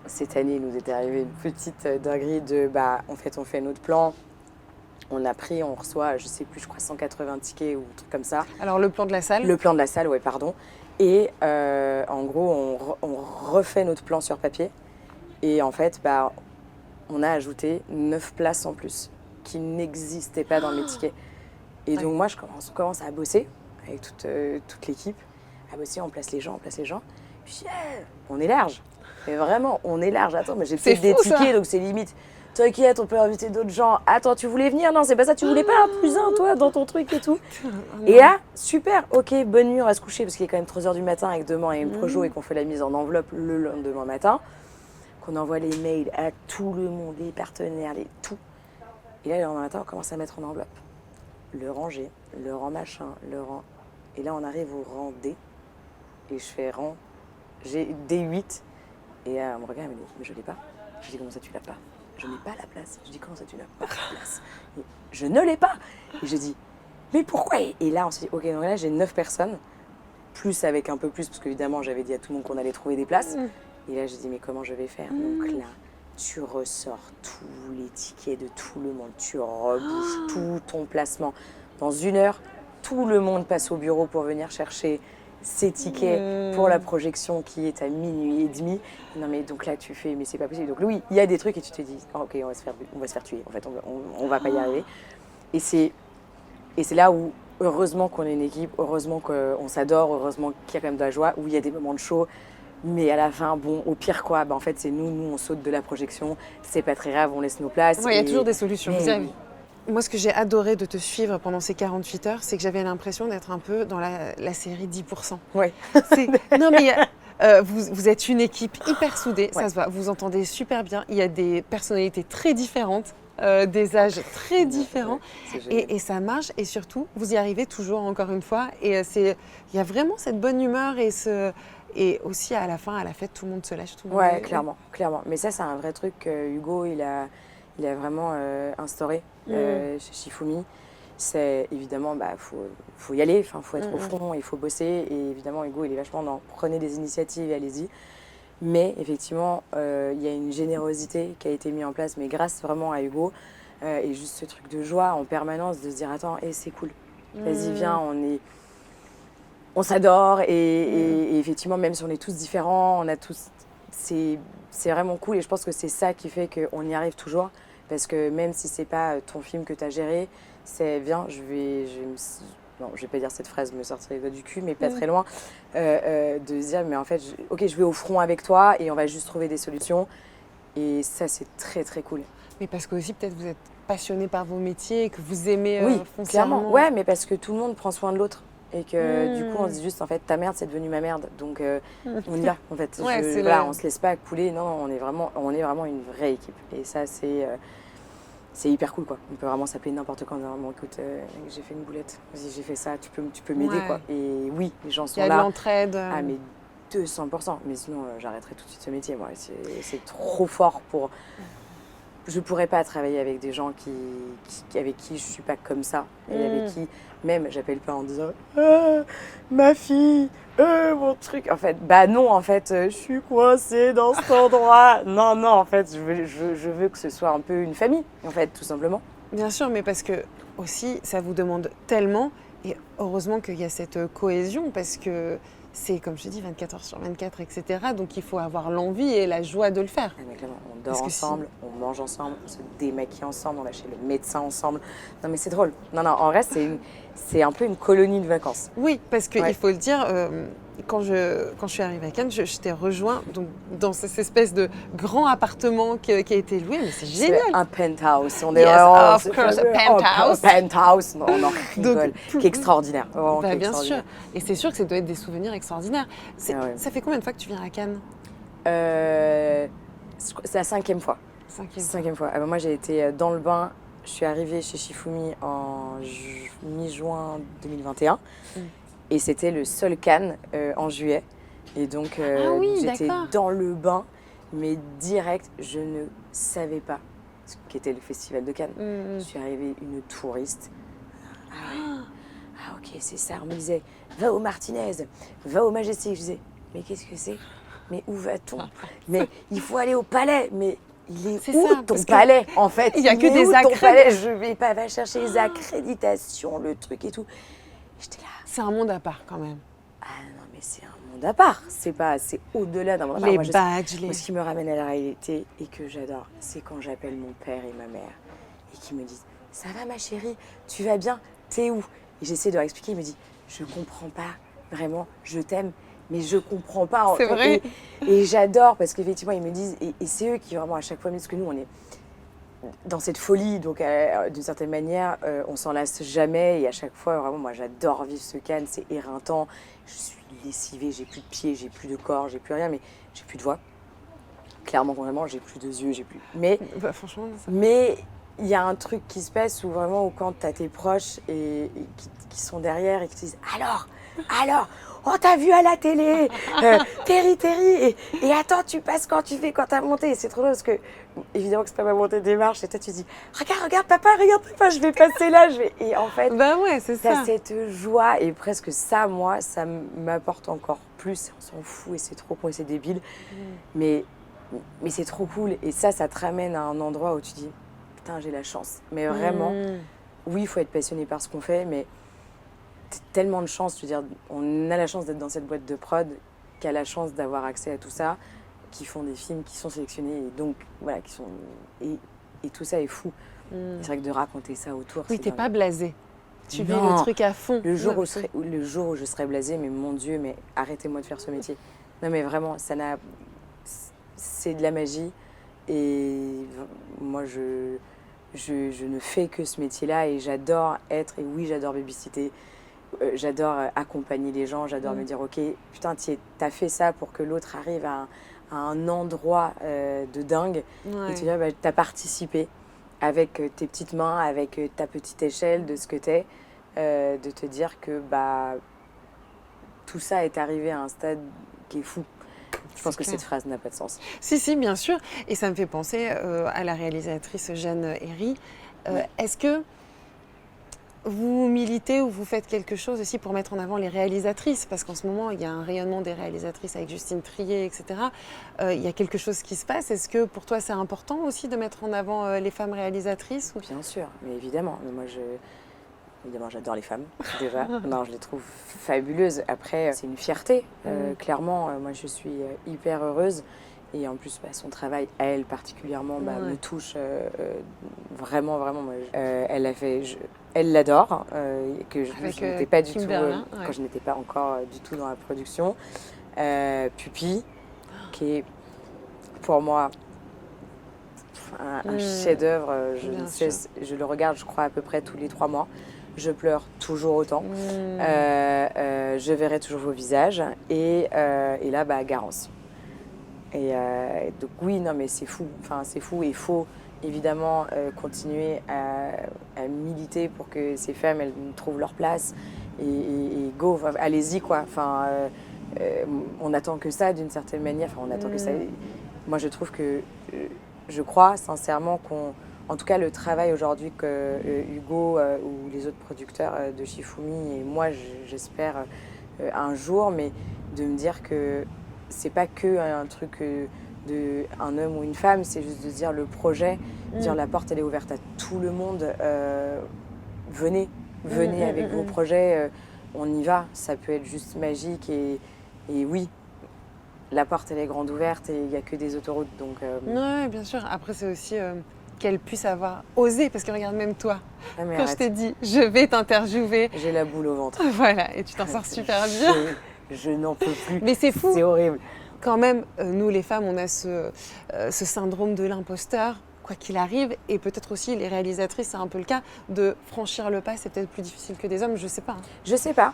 cette année, il nous était arrivé une petite dinguerie de, en fait, on fait notre plan. On reçoit, je sais plus, je crois 180 tickets ou un truc comme ça. Alors, le plan de la salle? Le plan de la salle, ouais, pardon. Et en gros, on refait notre plan sur papier. Et en fait, on a ajouté 9 places en plus qui n'existaient pas dans mes tickets. Et donc, moi, on commence à bosser avec toute l'équipe. À bosser, on place les gens. Puis, on est large. Mais vraiment, on est large. Attends, mais j'ai peut-être des tickets, donc c'est limite. T'inquiète, on peut inviter d'autres gens. Attends, tu voulais venir? Non, c'est pas ça, tu voulais pas un plus un, toi, dans ton truc et tout. Et là, super, ok, bonne nuit, on va se coucher, parce qu'il est quand même 3h du matin et que demain il y a une projo et qu'on fait la mise en enveloppe le lendemain matin, qu'on envoie les mails à tout le monde, les partenaires, tout. Et là, le lendemain matin, on commence à mettre en enveloppe. Le rang G, le rang machin, le rang... Et là, on arrive au rang D. Et je fais rang G, D8. Et on me regarde, elle me dit, mais je l'ai pas. Je dis, comment ça, tu l'as pas? Je n'ai pas la place. Je dis, comment ça, tu n'as pas la place? Et je ne l'ai pas. Et je dis, mais pourquoi? Et là, on s'est dit, ok, donc là, j'ai 9 personnes, plus avec un peu plus, parce qu'évidemment, j'avais dit à tout le monde qu'on allait trouver des places. Et là, j'ai dit, mais comment je vais faire? Donc là, tu ressors tous les tickets de tout le monde, tu rebouches tout ton placement. Dans 1 heure, tout le monde passe au bureau pour venir chercher ses tickets pour la projection qui est à 00h30. Non mais donc là tu fais, mais c'est pas possible. Donc oui, il y a des trucs et tu te dis, oh, ok, on va se faire tuer. En fait, on va pas y arriver. Et c'est là où heureusement qu'on est une équipe, heureusement qu'on s'adore, heureusement qu'il y a quand même de la joie, où il y a des moments de show. Mais à la fin, bon, au pire quoi, en fait c'est nous on saute de la projection, c'est pas très grave, on laisse nos places. Ouais, il y a toujours des solutions. Mais, Moi, ce que j'ai adoré de te suivre pendant ces 48 heures, c'est que j'avais l'impression d'être un peu dans la série 10%. ouais. Non, mais vous êtes une équipe hyper soudée, ça se voit, vous entendez super bien. Il y a des personnalités très différentes, des âges très différents. C'est génial. Et ça marche, et surtout, vous y arrivez toujours, encore une fois. Et il y a vraiment cette bonne humeur et aussi à la fin, à la fête, tout le monde se lâche. Tout le monde Ouais, clairement. Mais ça, c'est un vrai truc que Hugo, il a vraiment instauré chez Shifumi. C'est évidemment, faut y aller, faut être au front, il faut bosser. Et évidemment, Hugo, il est vachement dans prenez des initiatives et allez-y. Mais effectivement, il y a une générosité qui a été mise en place, mais grâce vraiment à Hugo. Et juste ce truc de joie en permanence, de se dire attends, c'est cool, vas-y, viens, on s'adore. Et effectivement, même si on est tous différents, on a tous. C'est vraiment cool et je pense que c'est ça qui fait qu'on y arrive toujours. Parce que même si c'est pas ton film que tu as géré, c'est viens, non, je vais pas dire cette phrase, me sortir les doigts du cul, mais pas très loin, de se dire, mais en fait, je vais au front avec toi et on va juste trouver des solutions. Et ça, c'est très, très cool. Mais parce que aussi, peut-être, vous êtes passionné par vos métiers et que vous aimez Oui, foncièrement. clairement. Ouais, mais parce que tout le monde prend soin de l'autre. Et que du coup, on se dit juste, en fait, ta merde, c'est devenu ma merde. Donc, on y va, en fait. Ouais, on se laisse pas couler. Non, on est vraiment une vraie équipe. Et ça, c'est hyper cool, quoi. On peut vraiment s'appeler n'importe quand. Bon, écoute, j'ai fait une boulette. Vas-y, j'ai fait ça. Tu peux m'aider, Ouais. quoi. Et oui, les gens sont Il y a là. de l'entraide. Ah, mais 200%. Mais sinon, j'arrêterais tout de suite ce métier. Moi, c'est trop fort pour... Je pourrais pas travailler avec des gens avec qui je suis pas comme ça. Et avec qui, même, j'appelle pas en disant ah, ma fille, mon truc. En fait, bah non, en fait, je suis coincée dans cet endroit. Non, en fait, je veux que ce soit un peu une famille, en fait, tout simplement. Bien sûr, mais parce que aussi, ça vous demande tellement, et heureusement qu'il y a cette cohésion, parce que c'est, comme je te dis, 24 heures sur 24, etc. Donc il faut avoir l'envie et la joie de le faire. Ah, mais clairement, on dort ensemble, on mange ensemble, on se démaquille ensemble, on va chez le médecin ensemble. Non, mais c'est drôle. Non, en vrai, c'est un peu une colonie de vacances. Oui, parce qu'il faut le dire, quand je suis arrivée à Cannes, je t'ai rejoint donc, dans cette espèce de grand appartement qui a été loué, mais c'est génial. C'est un penthouse. On est Yes, vraiment, of course, a penthouse. Un penthouse, non, on en rigole, Donc, qui est extraordinaire. Vraiment, Bah, qui est bien sûr. extraordinaire. Et c'est sûr que ça doit être des souvenirs extraordinaires. Ah ouais. Ça fait combien de fois que tu viens à Cannes? C'est la 5e fois. Cinquième fois. Ah bah, moi, j'ai été dans le bain. Je suis arrivée chez Shifumi en mi-juin 2021. Et c'était le seul Cannes en juillet. Et donc, j'étais dans le bain, mais direct, je ne savais pas ce qu'était le Festival de Cannes. Je suis arrivée une touriste. Ah ok, c'est ça. On me disait, va au Martinez, va au Majestic. Je disais, mais qu'est-ce que c'est? Mais où va-t-on? Mais il faut aller au palais. Mais il est où ça, ton palais, en fait? Il n'y a que des palais. Je vais pas va chercher les accréditations, le truc et tout. J'étais là. C'est un monde à part quand même. Ah non, mais c'est un monde à part. C'est au-delà d'un monde à part. Les Moi, badges, moi, ce qui me ramène à la réalité et que j'adore, c'est quand j'appelle mon père et ma mère et qu'ils me disent « Ça va ma chérie? Tu vas bien? T'es où ?» Et j'essaie de leur expliquer, il me dit « Je comprends pas, vraiment, je t'aime, mais je comprends pas. » C'est vrai. Et j'adore parce qu'effectivement, ils me disent, et c'est eux qui vraiment à chaque fois me disent que nous, on est dans cette folie, donc d'une certaine manière, on s'en lasse jamais. Et à chaque fois, vraiment, moi, j'adore vivre ce Cannes, c'est éreintant. Je suis lessivée, j'ai plus de pieds, j'ai plus de corps, j'ai plus rien, mais j'ai plus de voix. Clairement, vraiment, j'ai plus de yeux, j'ai plus. Mais, Bah, franchement, ça... mais il y a un truc qui se passe où vraiment, quand tu as tes proches et qui sont derrière et qui te disent alors, oh, t'as vu à la télé, Terry, et attends, tu passes quand t'as monté. Et c'est trop drôle parce que, évidemment que c'est pas ma montée des marches, et toi tu dis, regarde papa, je vais passer là, Et en fait, Bah ouais, c'est ça. t'as cette joie, et presque ça, moi, ça m'apporte encore plus. On s'en fout, et c'est trop con, et c'est débile. Mais c'est trop cool, et ça te ramène à un endroit où tu dis, putain, j'ai la chance. Mais vraiment, oui, il faut être passionné par ce qu'on fait, mais tellement de chance, je veux dire, on a la chance d'être dans cette boîte de prod, qui a la chance d'avoir accès à tout ça, qui font des films qui sont sélectionnés, et donc, voilà, qui sont... Et tout ça est fou. C'est vrai que de raconter ça autour... Oui, t'es pas blasé. Tu vis Non. le truc à fond. Le jour où je serai blasée, mais mon Dieu, mais arrêtez-moi de faire ce métier. Non, mais vraiment, c'est de la magie, et moi, je ne fais que ce métier-là, et j'adore être, et oui, j'adore babysitter. J'adore accompagner les gens, j'adore me dire, ok, putain, t'as fait ça pour que l'autre arrive à un endroit de dingue. Ouais. Et tu dis, bah, t'as participé avec tes petites mains, avec ta petite échelle de ce que t'es, de te dire que bah, tout ça est arrivé à un stade qui est fou. Je pense que cette phrase n'a pas de sens. Si, bien sûr. Et ça me fait penser à la réalisatrice Jeanne Herry. Est-ce que vous militez ou vous faites quelque chose aussi pour mettre en avant les réalisatrices? Parce qu'en ce moment, il y a un rayonnement des réalisatrices avec Justine Triet, etc. Il y a quelque chose qui se passe. Est-ce que pour toi, c'est important aussi de mettre en avant les femmes réalisatrices ou... Bien sûr, mais évidemment. Mais moi, évidemment, j'adore les femmes, déjà. Non, je les trouve fabuleuses. Après, c'est une fierté. Clairement, moi, je suis hyper heureuse. Et en plus, son travail, à elle particulièrement, me touche vraiment. Moi, elle l'adore, que je n'étais pas du tout, quand je n'étais pas encore du tout dans la production. Pupi, qui est pour moi un chef-d'œuvre. Je le regarde, je crois, à peu près tous les 3 mois. Je pleure toujours autant. Je verrai toujours vos visages. Et là, Garance. Et donc oui, non, mais c'est fou. Enfin, c'est fou. Et il faut évidemment continuer à militer pour que ces femmes, elles trouvent leur place. Et go, allez-y, quoi. Enfin, on n'attend que ça d'une certaine manière. Enfin, on attend que ça. Moi, je trouve que, je crois sincèrement en tout cas, le travail aujourd'hui que Hugo ou les autres producteurs de Shifumi et moi, j'espère un jour, mais de me dire que c'est pas que un truc d'un homme ou une femme, c'est juste de dire le projet, dire la porte elle est ouverte à tout le monde. Venez avec vos projets, on y va. Ça peut être juste magique et oui. La porte, elle est grande ouverte et il n'y a que des autoroutes. Donc, Oui, bien sûr. Après, c'est aussi qu'elle puisse avoir osé. Parce que regarde, même toi, quand je t'ai dit, je vais t'interviewer. J'ai la boule au ventre. Voilà, et tu t'en sors super bien. Je n'en peux plus. Mais c'est fou. C'est horrible. Quand même, nous, les femmes, on a ce syndrome de l'imposteur, quoi qu'il arrive. Et peut-être aussi, les réalisatrices, c'est un peu le cas, de franchir le pas, c'est peut-être plus difficile que des hommes, je sais pas. Hein. Je sais pas,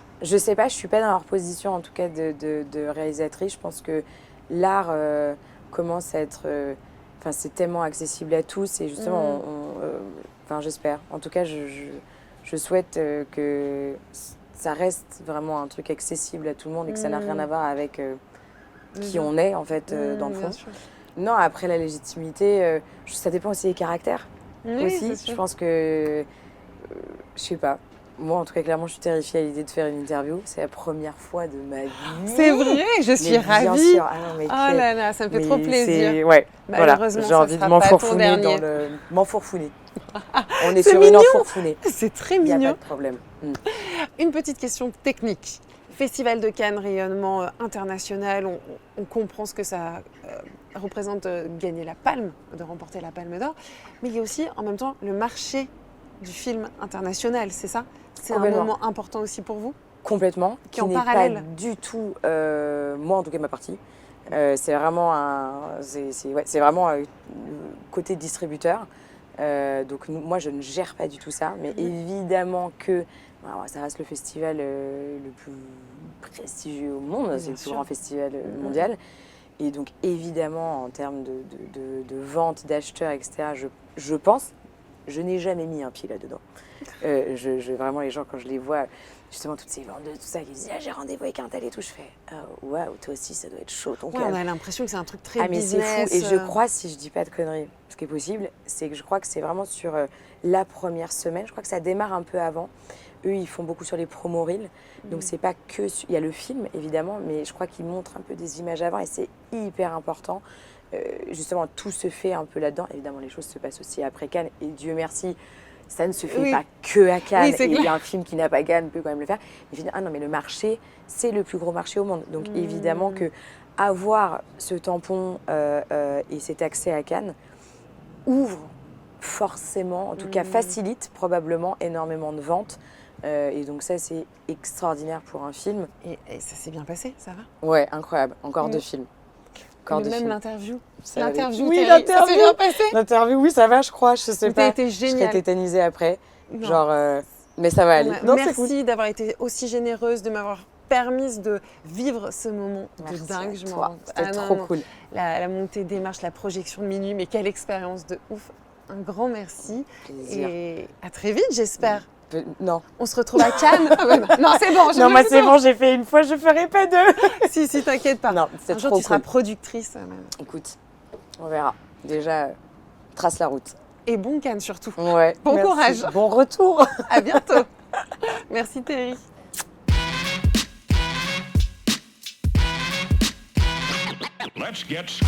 je suis pas dans leur position en tout cas de réalisatrice. Je pense que l'art commence à être, c'est tellement accessible à tous et justement, j'espère. En tout cas, je souhaite que ça reste vraiment un truc accessible à tout le monde et que ça n'a rien à voir avec qui on est en fait dans le fond. Non, après la légitimité, ça dépend aussi des caractères. Oui, aussi, je pense que, je sais pas. Moi, en tout cas, clairement, je suis terrifiée à l'idée de faire une interview. C'est la première fois de ma vie. C'est vrai, je suis ravie. Bien sûr. Ah non, mais oh là là, ça me fait trop plaisir. Ouais, voilà. Malheureusement, j'ai envie de m'enfourfouner dans le... M'enfourfouner. On est sur mignon. une enfourfounée. C'est très Il n'y a mignon. pas de problème. Une petite question technique. Festival de Cannes, rayonnement international, on comprend ce que ça représente gagner la palme, de remporter la palme d'or, mais il y a aussi en même temps le marché du film international, c'est ça? C'est un moment important aussi pour vous? Complètement, qui en n'est parallèle. Pas du tout, moi en tout cas ma partie, c'est vraiment c'est vraiment côté distributeur, donc moi je ne gère pas du tout ça, mais évidemment que ça reste le festival le plus prestigieux au monde, c'est le plus grand festival mondial. Et donc évidemment en termes de vente, d'acheteurs, etc., je pense, je n'ai jamais mis un pied là-dedans. Vraiment les gens quand je les vois, justement toutes ces vendeuses, tout ça, qui disent j'ai rendez-vous avec un tel et tout, je fais waouh, toi aussi ça doit être chaud ton on a l'impression que c'est un truc très mais business. C'est fou. Et je crois, si je dis pas de conneries, ce qui est possible, c'est que je crois que c'est vraiment sur la première semaine, je crois que ça démarre un peu avant. Eux, ils font beaucoup sur les promos reels. Donc, c'est pas que... Il y a le film, évidemment, mais je crois qu'ils montrent un peu des images avant et c'est hyper important. Justement, tout se fait un peu là-dedans. Évidemment, les choses se passent aussi après Cannes. Et Dieu merci, ça ne se fait pas que à Cannes. Oui, et il y a un film qui n'a pas Cannes, peut quand même le faire. Mais je dis, non, mais le marché, c'est le plus gros marché au monde. Donc, évidemment que avoir ce tampon et cet accès à Cannes ouvre forcément, en tout cas facilite probablement énormément de ventes. Et donc ça, c'est extraordinaire pour un film. Et ça s'est bien passé, ça va? Ouais, incroyable. Encore deux films. Même l'interview. L'interview, oui, ça s'est bien passé. L'interview, oui, ça va, je crois. Je sais pas. Été génial. Je serais tétanisée après. Non. Genre, mais ça va aller. Non, merci d'avoir été aussi généreuse, de m'avoir permise de vivre ce moment de dingue. C'était trop cool. La montée des marches, la projection de minuit, mais quelle expérience de ouf. Un grand merci. Plaisir. Et à très vite, j'espère. Non. On se retrouve à Cannes. Non, c'est bon. Non, moi c'est bon, j'ai fait une fois, je ferai pas deux. si, t'inquiète pas. Non, c'est un trop jour, tu seras cool. productrice. Même. Écoute, on verra. Déjà, trace la route. Et bon Cannes surtout. Ouais. Bon merci. courage. Bon retour. À bientôt. Merci Thierry. Let's get